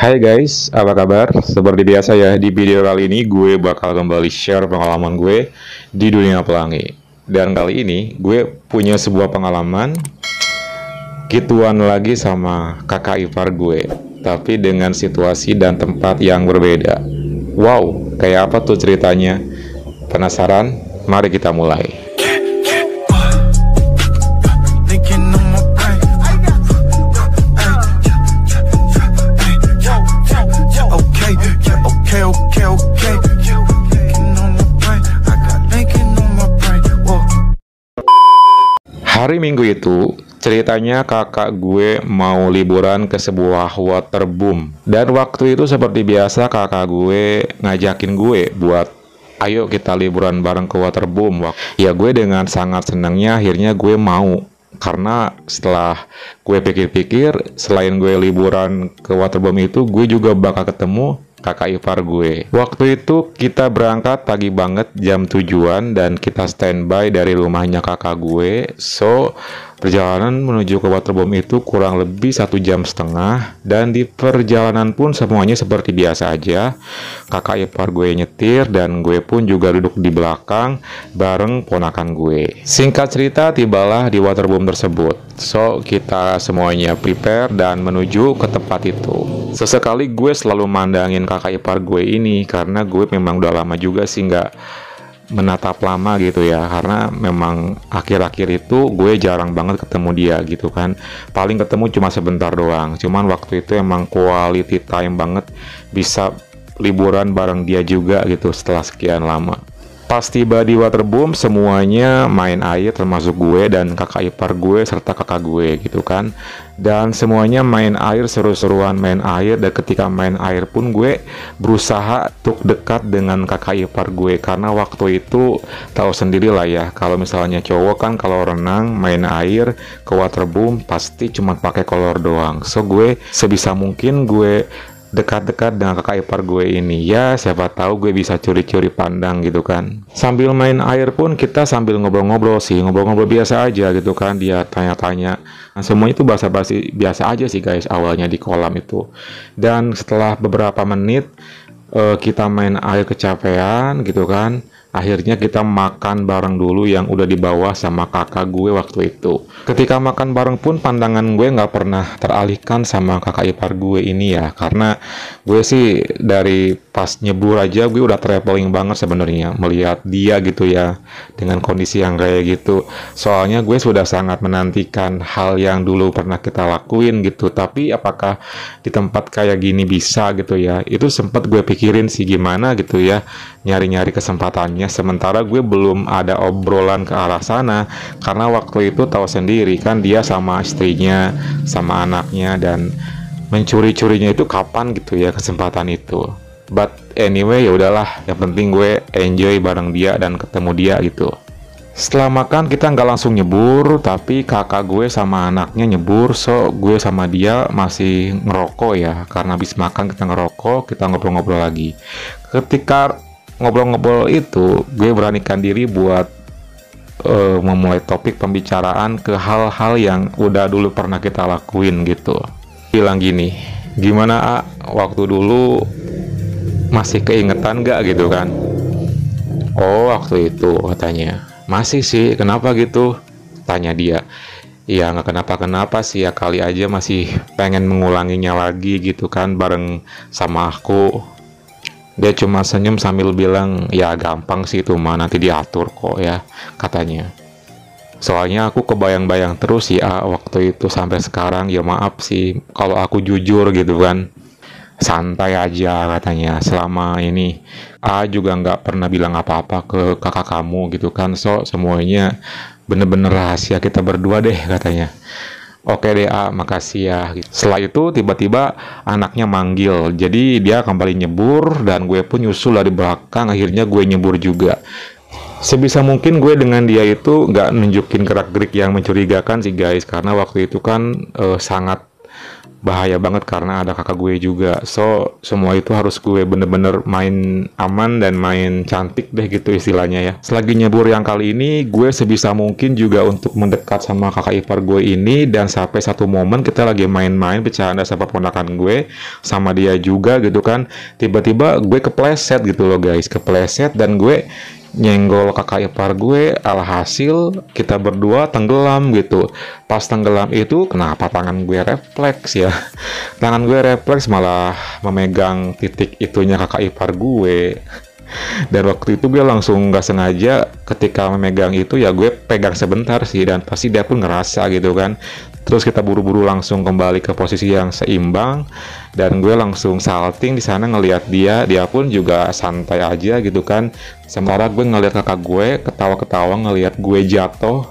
Hai guys, apa kabar? Seperti biasa ya, di video kali ini gue bakal kembali share pengalaman gue di dunia pelangi. Dan kali ini gue punya sebuah pengalaman gituan lagi sama kakak ipar gue, tapi dengan situasi dan tempat yang berbeda. Wow, kayak apa tuh ceritanya? Penasaran? Mari kita mulai. Hari Minggu itu, ceritanya kakak gue mau liburan ke sebuah waterboom. Dan waktu itu seperti biasa kakak gue ngajakin gue buat ayo kita liburan bareng ke waterboom. Ya gue dengan sangat senangnya akhirnya gue mau. Karena setelah gue pikir-pikir, selain gue liburan ke waterboom itu, gue juga bakal ketemu kakak ipar gue. Waktu itu kita berangkat pagi banget jam 7-an dan kita standby dari rumahnya kakak gue. So, perjalanan menuju ke waterboom itu kurang lebih 1,5 jam dan di perjalanan pun semuanya seperti biasa aja. Kakak ipar gue nyetir dan gue pun juga duduk di belakang bareng ponakan gue. Singkat cerita, tibalah di waterboom tersebut. So, kita semuanya prepare dan menuju ke tempat itu. Sesekali gue selalu mandangin kakak ipar gue ini karena gue memang udah lama juga sih nggak menatap lama gitu ya, karena memang akhir-akhir itu gue jarang banget ketemu dia gitu kan. Paling ketemu cuma sebentar doang, cuman waktu itu emang quality time banget, bisa liburan bareng dia juga gitu setelah sekian lama. Pas tiba di waterboom, semuanya main air termasuk gue dan kakak ipar gue serta kakak gue gitu kan. Dan semuanya main air, seru-seruan main air. Dan ketika main air pun gue berusaha untuk dekat dengan kakak ipar gue. Karena waktu itu tahu sendiri lah ya, kalau misalnya cowok kan kalau renang main air ke waterboom pasti cuma pakai kolor doang. So gue sebisa mungkin gue dekat-dekat dengan kakak ipar gue ini, ya siapa tahu gue bisa curi-curi pandang gitu kan. Sambil main air pun kita sambil ngobrol-ngobrol sih, ngobrol-ngobrol biasa aja gitu kan. Dia tanya-tanya, nah, semuanya itu basa-basi biasa aja sih guys awalnya di kolam itu. Dan setelah beberapa menit kita main air kecapean gitu kan, akhirnya kita makan bareng dulu yang udah dibawa sama kakak gue waktu itu. Ketika makan bareng pun pandangan gue nggak pernah teralihkan sama kakak ipar gue ini ya, karena gue sih dari pas nyebur aja gue udah traveling banget sebenarnya melihat dia gitu ya dengan kondisi yang kayak gitu. Soalnya gue sudah sangat menantikan hal yang dulu pernah kita lakuin gitu, tapi apakah di tempat kayak gini bisa gitu ya, itu sempat gue pikirin sih gimana gitu ya, nyari-nyari kesempatannya. Sementara gue belum ada obrolan ke arah sana karena waktu itu tahu sendiri kan dia sama istrinya sama anaknya, dan mencuri-curinya itu kapan gitu ya kesempatan itu. But anyway ya udahlah, yang penting gue enjoy bareng dia dan ketemu dia gitu. Setelah makan kita nggak langsung nyebur, tapi kakak gue sama anaknya nyebur. So gue sama dia masih ngerokok ya, karena habis makan kita ngerokok, kita ngobrol-ngobrol lagi. Ketika ngobrol-ngobrol itu gue beranikan diri buat memulai topik pembicaraan ke hal-hal yang udah dulu pernah kita lakuin gitu. Bilang gini, gimana waktu dulu masih keingetan gak gitu kan? Oh waktu itu katanya masih sih, kenapa gitu? Tanya dia. Ya nggak kenapa-kenapa sih ya, kali aja masih pengen mengulanginya lagi gitu kan bareng sama aku. Dia cuma senyum sambil bilang, ya gampang sih itu mah, nanti diatur kok ya, katanya. Soalnya aku kebayang-bayang terus ya waktu itu sampai sekarang. Ya maaf sih kalau aku jujur gitu kan. Santai aja katanya, selama ini juga nggak pernah bilang apa-apa ke kakak kamu gitu kan. So semuanya bener-bener rahasia kita berdua deh katanya. Oke deh makasih ya. Setelah itu tiba-tiba anaknya manggil, jadi dia kembali nyebur dan gue pun nyusul dari belakang. Akhirnya gue nyebur juga. Sebisa mungkin gue dengan dia itu nggak nunjukin gerak-gerik yang mencurigakan sih guys, karena waktu itu kan sangat bahaya banget karena ada kakak gue juga. So semua itu harus gue bener-bener main aman dan main cantik deh gitu istilahnya ya. Selagi nyebur yang kali ini, gue sebisa mungkin juga untuk mendekat sama kakak ipar gue ini, dan sampai satu momen kita lagi main-main bercanda sama ponakan gue, sama dia juga gitu kan. Tiba-tiba gue kepleset gitu loh guys, kepleset dan gue nyenggol kakak ipar gue, alhasil kita berdua tenggelam gitu. Pas tenggelam itu kenapa tangan gue refleks ya, tangan gue refleks malah memegang titik itunya kakak ipar gue. Dan waktu itu gue langsung nggak sengaja ketika memegang itu ya gue pegang sebentar sih, dan pasti dia pun ngerasa gitu kan. Terus kita buru-buru langsung kembali ke posisi yang seimbang, dan gue langsung salting di sana ngelihat dia pun juga santai aja gitu kan. Sementara gue ngelihat kakak gue ketawa-ketawa ngelihat gue jatuh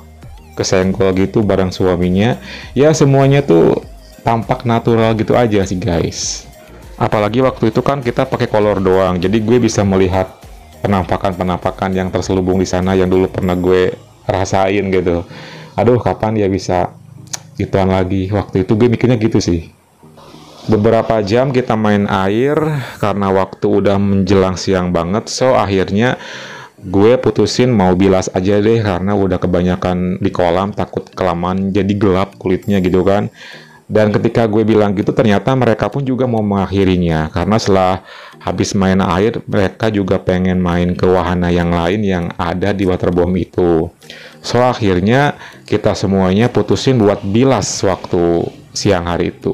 kesenggol gitu bareng suaminya. Ya semuanya tuh tampak natural gitu aja sih guys. Apalagi waktu itu kan kita pakai kolor doang, jadi gue bisa melihat penampakan-penampakan yang terselubung di sana yang dulu pernah gue rasain gitu. Aduh, kapan ya bisa gituan lagi. Waktu itu gue mikirnya gitu sih. Beberapa jam kita main air karena waktu udah menjelang siang banget, so akhirnya gue putusin mau bilas aja deh karena udah kebanyakan di kolam, takut kelamaan jadi gelap kulitnya gitu kan. Dan ketika gue bilang gitu, ternyata mereka pun juga mau mengakhirinya. Karena setelah habis main air, mereka juga pengen main ke wahana yang lain yang ada di waterbomb itu. So, akhirnya kita semuanya putusin buat bilas waktu siang hari itu.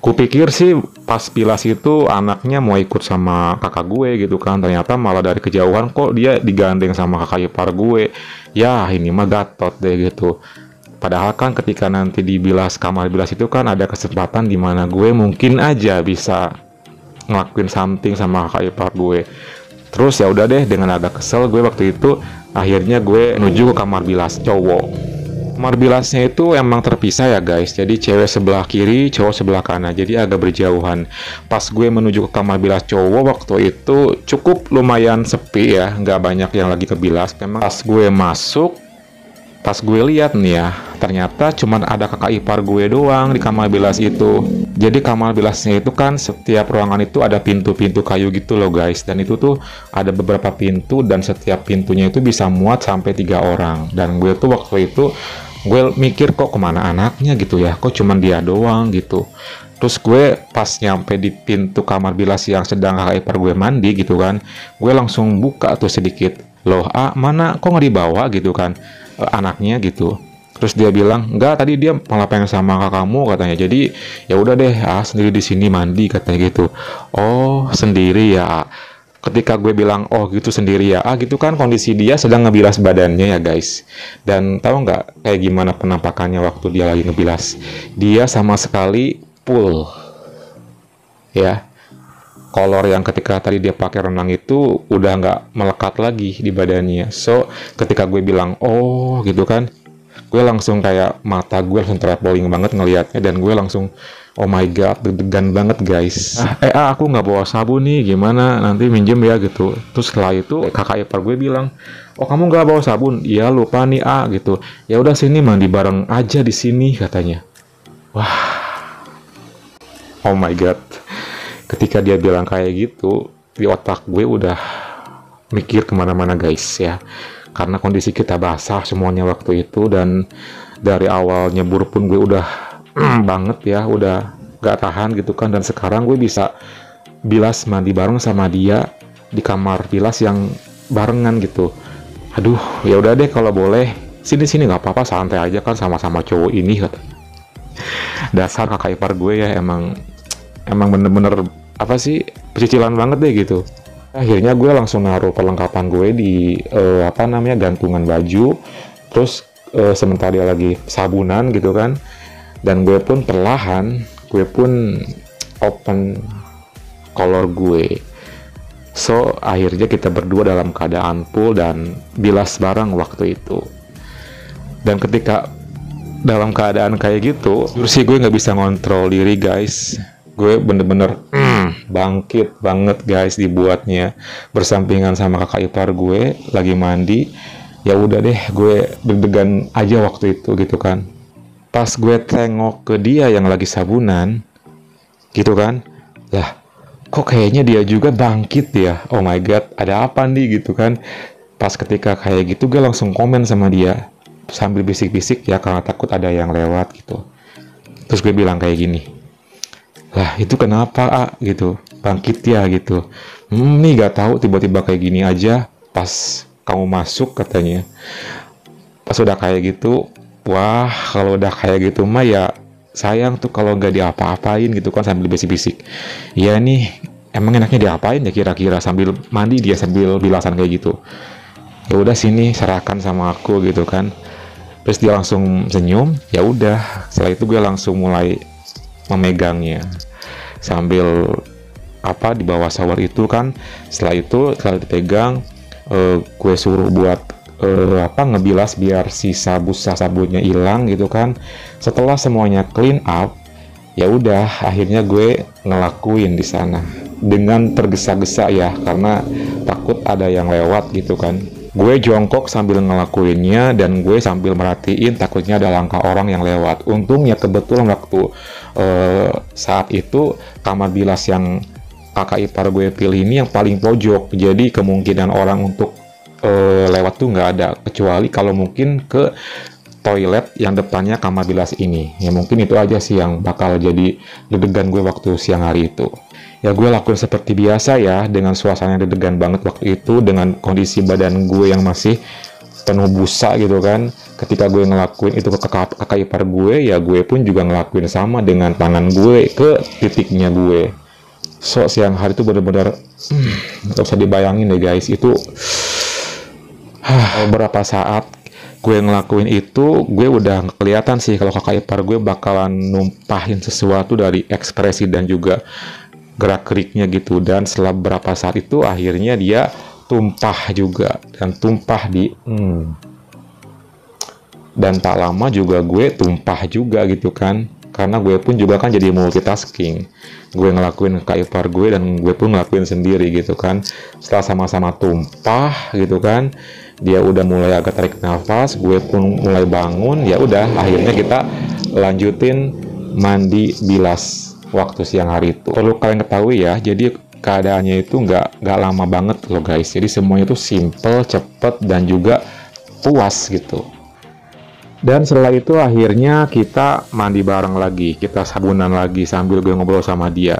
Kupikir sih pas bilas itu anaknya mau ikut sama kakak gue gitu kan. Ternyata malah dari kejauhan kok dia digandeng sama kakak ipar gue. Ya, ini mah gatot deh gitu. Padahal kan ketika nanti dibilas kamar bilas itu kan ada kesempatan di mana gue mungkin aja bisa ngelakuin something sama kakak ipar gue. Terus ya udah deh, dengan agak kesel gue waktu itu akhirnya gue menuju ke kamar bilas cowok. Kamar bilasnya itu emang terpisah ya guys. Jadi cewek sebelah kiri, cowok sebelah kanan. Jadi agak berjauhan. Pas gue menuju ke kamar bilas cowok waktu itu cukup lumayan sepi ya, nggak banyak yang lagi ke bilas. Memang pas gue masuk, pas gue lihat nih ya, ternyata cuman ada kakak ipar gue doang di kamar bilas itu. Jadi kamar bilasnya itu kan setiap ruangan itu ada pintu-pintu kayu gitu loh guys. Dan itu tuh ada beberapa pintu dan setiap pintunya itu bisa muat sampai 3 orang. Dan gue tuh waktu itu gue mikir kok kemana anaknya gitu ya, kok cuman dia doang gitu. Terus gue pas nyampe di pintu kamar bilas yang sedang kakak ipar gue mandi gitu kan, gue langsung buka tuh sedikit. Loh, mana kok nggak dibawa gitu kan anaknya gitu. Terus dia bilang, enggak, tadi dia malah pengen sama kakakmu katanya. Jadi ya udah deh, sendiri di sini mandi katanya gitu. Oh, sendiri ya. Ketika gue bilang, oh gitu sendiri ya, gitu kan kondisi dia sedang ngebilas badannya ya guys. Dan tahu nggak kayak gimana penampakannya waktu dia lagi ngebilas? Dia sama sekali full, ya. Kolor yang ketika tadi dia pakai renang itu udah nggak melekat lagi di badannya. So, ketika gue bilang, oh gitu kan, gue langsung kayak mata gue langsung traveling banget ngelihatnya, dan gue langsung, oh my god, deg-degan banget guys. Aku nggak bawa sabun nih, gimana nanti minjem ya gitu. Terus setelah itu kakak ipar gue bilang, oh kamu nggak bawa sabun? Iya lupa nih gitu. Ya udah sini mandi bareng aja di sini katanya. Wah, oh my god. Ketika dia bilang kayak gitu, di otak gue udah mikir kemana-mana guys ya. Karena kondisi kita basah semuanya waktu itu, dan dari awal nyebur pun gue udah banget ya, udah gak tahan gitu kan. Dan sekarang gue bisa bilas mandi bareng sama dia di kamar bilas yang barengan gitu. Aduh, ya udah deh kalau boleh sini nggak apa-apa, santai aja kan sama-sama cowok ini kata. Dasar kakak ipar gue ya, emang bener-bener apa sih, pecicilan banget deh gitu. Akhirnya gue langsung naruh perlengkapan gue di gantungan baju. Terus sementara dia lagi sabunan gitu kan, dan gue pun perlahan open kolor gue. So akhirnya kita berdua dalam keadaan full dan bilas bareng waktu itu. Dan ketika dalam keadaan kayak gitu, sih gue nggak bisa ngontrol diri guys. Gue bener-bener bangkit banget guys dibuatnya, bersampingan sama kakak ipar gue lagi mandi. Ya udah deh, gue deg-degan aja waktu itu gitu kan. Pas gue tengok ke dia yang lagi sabunan, gitu kan. Lah, kok kayaknya dia juga bangkit ya, oh my god, ada apa nih gitu kan. Pas ketika kayak gitu gue langsung komen sama dia sambil bisik-bisik ya, karena takut ada yang lewat gitu. Terus gue bilang kayak gini, lah itu kenapa gitu, bangkit ya gitu. Nih gak tahu tiba-tiba kayak gini aja pas kamu masuk katanya. Pas udah kayak gitu, wah kalau udah kayak gitu mah ya sayang tuh kalau nggak diapa-apain gitu kan, sambil bisik-bisik. Ya nih emang enaknya diapain ya kira-kira, sambil mandi dia sambil bilasan kayak gitu. Ya udah sini serahkan sama aku gitu kan. Terus dia langsung senyum, ya udah. Setelah itu gue langsung mulai memegangnya sambil di bawah shower itu kan. Setelah dipegang, gue suruh buat ngebilas biar sisa busa sabunnya hilang gitu kan. Setelah semuanya clean up, ya udah akhirnya gue ngelakuin di sana dengan tergesa-gesa ya, karena takut ada yang lewat gitu kan. Gue jongkok sambil ngelakuinnya dan gue sambil merhatiin takutnya ada langkah orang yang lewat. Untungnya kebetulan waktu saat itu kamar bilas yang kakak ipar gue pilih ini yang paling pojok, jadi kemungkinan orang untuk lewat tuh nggak ada, kecuali kalau mungkin ke toilet yang depannya kamar bilas ini. Ya mungkin itu aja sih yang bakal jadi deg-degan gue waktu siang hari itu. Ya gue lakuin seperti biasa ya, dengan suasana deg-degan banget waktu itu, dengan kondisi badan gue yang masih penuh busa gitu kan. Ketika gue ngelakuin itu ke kakak ipar gue, ya gue pun juga ngelakuin sama dengan tangan gue ke titiknya gue. So siang hari itu bener-bener gak usah dibayangin deh guys, itu beberapa saat gue ngelakuin itu, gue udah kelihatan sih kalau kakak ipar gue bakalan numpahin sesuatu dari ekspresi dan juga gerak-geriknya gitu. Dan setelah beberapa saat itu akhirnya dia tumpah juga, dan tumpah di dan tak lama juga gue tumpah juga gitu kan, karena gue pun juga kan jadi multitasking. Gue ngelakuin kakak ipar gue dan gue pun ngelakuin sendiri gitu kan. Setelah sama-sama tumpah gitu kan, dia udah mulai agak tarik nafas, gue pun mulai bangun. Ya udah akhirnya kita lanjutin mandi bilas waktu siang hari itu. Perlu kalian ketahui ya, jadi keadaannya itu nggak lama banget loh guys. Jadi semuanya itu simple, cepet, dan juga puas gitu. Dan setelah itu akhirnya kita mandi bareng lagi, kita sabunan lagi sambil gue ngobrol sama dia.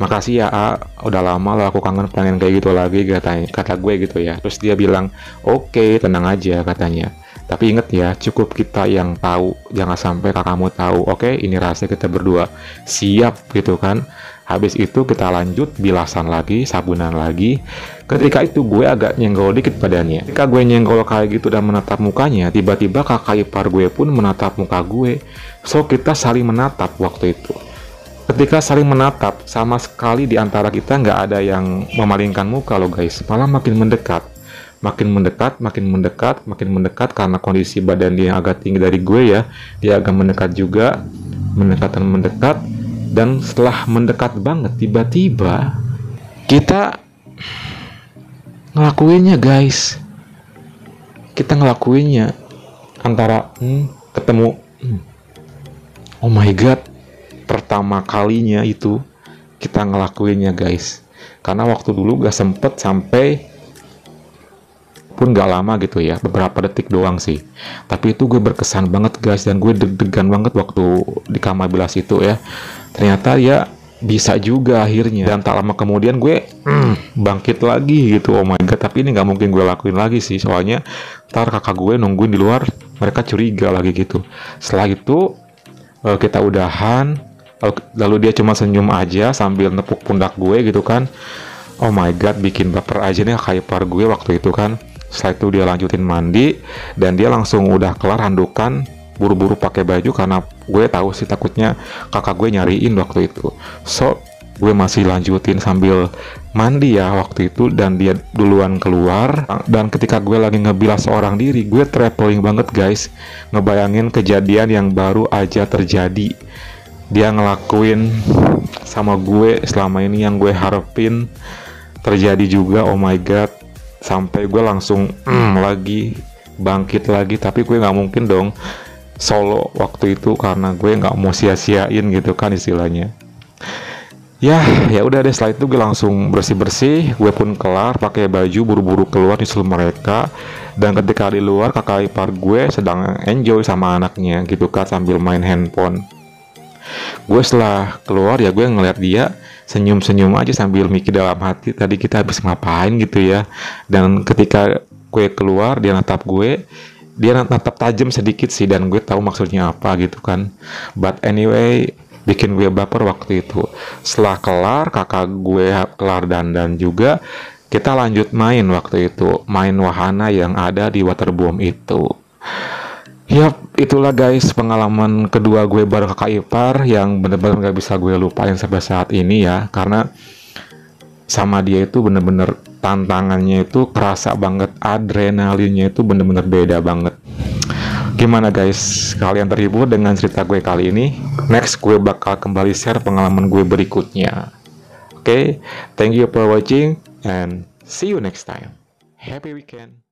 Makasih ya udah lama lah aku pengen kayak gitu lagi, kata gue gitu ya. Terus dia bilang, oke, tenang aja katanya. Tapi inget ya, cukup kita yang tahu, jangan sampai kakakmu tahu. Oke, ini rahasia kita berdua. Siap gitu kan. Habis itu kita lanjut bilasan lagi, sabunan lagi. Ketika itu gue agak nyenggol dikit badannya. Ketika gue nyenggol kayak gitu dan menatap mukanya, tiba-tiba kakak ipar gue pun menatap muka gue. So kita saling menatap waktu itu. Ketika saling menatap, sama sekali di antara kita nggak ada yang memalingkan muka loh guys. Malah makin mendekat. Makin mendekat karena kondisi badan dia yang agak tinggi dari gue ya. Dia agak mendekat juga, mendekat, dan setelah mendekat banget tiba-tiba kita ngelakuinnya guys. Kita ngelakuinnya antara ketemu. Oh my god, pertama kalinya itu kita ngelakuinnya guys. Karena waktu dulu gak sempet sampai, pun gak lama gitu ya, beberapa detik doang sih. Tapi itu gue berkesan banget guys, dan gue deg-degan banget waktu di kamar bilas itu ya. Ternyata ya bisa juga akhirnya. Dan tak lama kemudian gue bangkit lagi gitu. Oh my god, tapi ini gak mungkin gue lakuin lagi sih, soalnya ntar kakak gue nungguin di luar, mereka curiga lagi gitu. Setelah itu kita udahan, lalu dia cuma senyum aja sambil nepuk pundak gue gitu kan. Oh my god, bikin baper aja nih kakak ipar gue waktu itu kan. Setelah itu dia lanjutin mandi, dan dia langsung udah kelar handukan, buru-buru pakai baju karena gue tahu sih takutnya kakak gue nyariin waktu itu. So gue masih lanjutin sambil mandi ya waktu itu, dan dia duluan keluar. Dan ketika gue lagi ngebilas seorang diri, gue traveling banget guys, ngebayangin kejadian yang baru aja terjadi. Dia ngelakuin sama gue selama ini yang gue harapin terjadi juga. Oh my god, sampai gue langsung lagi bangkit lagi. Tapi gue nggak mungkin dong solo waktu itu, karena gue nggak mau sia-siain gitu kan istilahnya. Ya udah deh, setelah itu gue langsung bersih-bersih, gue pun kelar pakai baju buru-buru keluar nyusul mereka. Dan ketika di luar, kakak ipar gue sedang enjoy sama anaknya gitu kan sambil main handphone. Gue setelah keluar ya gue ngeliat dia senyum-senyum aja sambil mikir dalam hati tadi kita habis ngapain gitu ya. Dan ketika gue keluar dia natap tajam sedikit sih, dan gue tahu maksudnya apa gitu kan. But anyway, bikin gue baper waktu itu. Setelah kelar, kakak gue kelar dandan juga, kita lanjut main waktu itu, main wahana yang ada di waterboom itu. Yap, itulah guys pengalaman kedua gue bareng kakak ipar yang bener-bener gak bisa gue lupain sampai saat ini ya. Karena sama dia itu bener-bener tantangannya itu kerasa banget, adrenalinnya itu bener-bener beda banget. Gimana guys, kalian terhibur dengan cerita gue kali ini? Next gue bakal kembali share pengalaman gue berikutnya. Oke, thank you for watching and see you next time. Happy weekend.